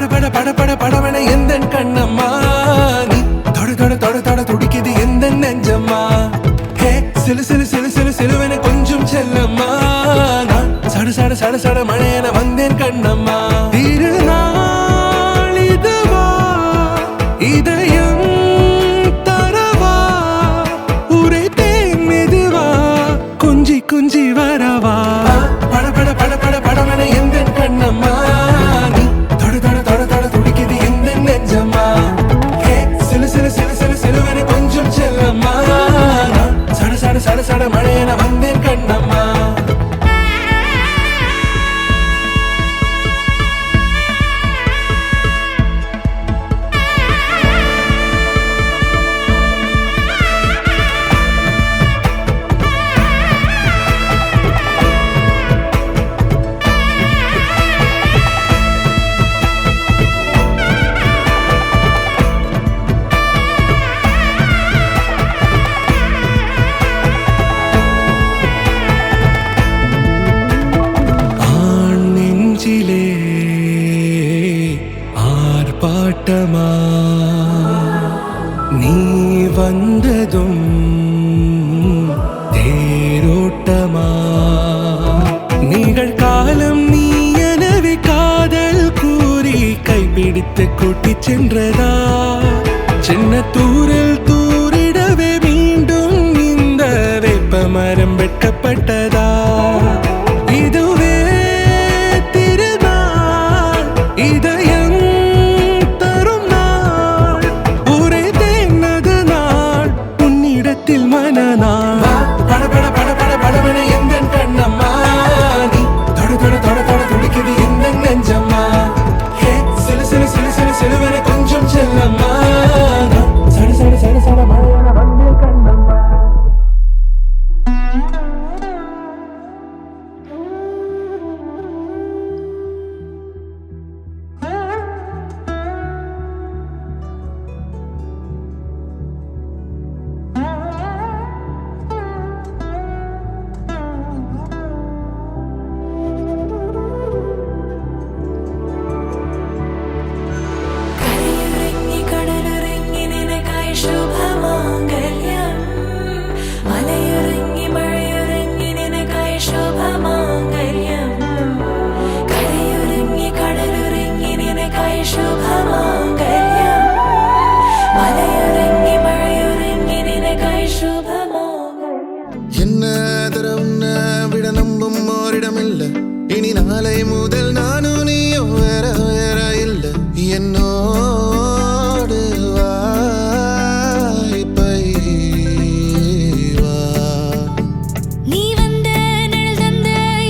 பட பட பட படவன எந்தன் கண்ணம்மா நீ தொட தொட தொட தொட துடிக்குது எந்தன் நெஞ்சம்மா ஹே சிலு சிலு சிலு சிலு சிலுவன கொஞ்சம் செல்லம்மா நான் சட சட சட சட மழையன வந்தேன் கண்ணம்மா திருநாள் இதுவா இதயம் தரவா உரைத்தேன் மெதுவா கொஞ்சி கொஞ்சி வரவா பட பட பட பட படவன எந்தன் கண்ணம்மா நீ தொட தொட தொட தொட துடிக்குது எந்தன் நெஞ்சம்மா ஹே சிலு சிலு சிலு சிலு சிலுவன கொஞ்சம் செல்லம்மா நான் சட சட சட சட மழையன வந்தேன் கண்ணம்மா ஆர்ப்பாட்டமா நீ வந்ததும் தேரோட்டமா நிகழ்காலம் நீ எனவே காதல் கூறி கைப்பிடித்து கூட்டிச் சென்றதா சின்ன தூரல் தூரிடவே மீண்டும் இந்த வேப்ப மரம் வெட்கப்பட்டதா இதுவே திருநாள் இதயம் தரும் நாள் உரைத்தேனது நாள் உன்னிடத்தில் மனநாள் பட பட பட பட படவன எந்தன் கண்ணம்மா நீ தொட தொட தொட தொட துடிக்குது எந்தன் நெஞ்சம்மா ஹே சிலு சிலு சிலு சிலு சிலுவன கொஞ்சம் செல்லம்மா சட சட சட சட மழையான வந்தேன் கண்ணம்மா இனி நாளை முதல் நானும் நீயும் வேற வேற இல்ல என்னோடு வா நீ வந்த நிழல் தந்த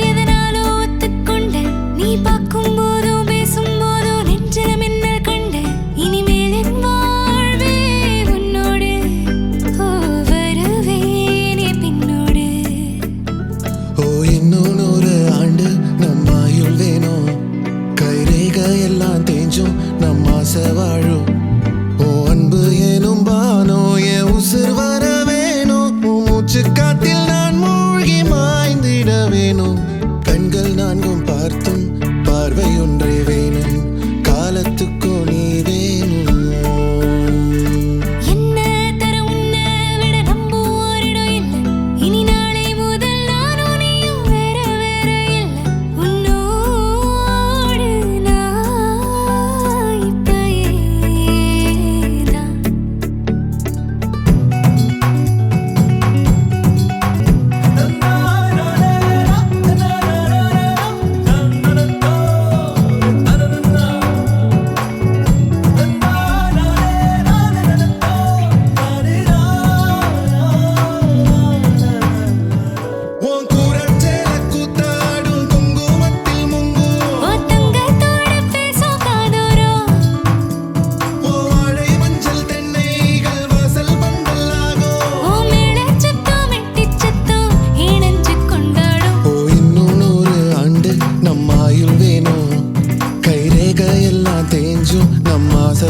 எதனாலோ ஒத்துக்கொண்ட நீ பார்க்கும் போதோ பேசும் போதோ நெஞ்சில மின்னல் கண்ட இனிமேல் என் வாழ்வே உன்னோடு வருவேனே பின்னோடு இன்னும் 100 ஆண்டு நம்ம ஆயுள் வேணும் கைரேகை எல்லாம் தேஞ்சும் நம்ம ஆசை வாழும் அன்பு ஏனும் பானோ என் உசுர் வர வேணும் மூச்சு காத்தில் நான் மூழ்கி மாய்ந்திட வேணும் கண்கள் நான்கும் பார்த்தும் பார்வை ஒன்றே வேணும் காலத்துக்கோ நீ வேணும் நம்ம ஆசை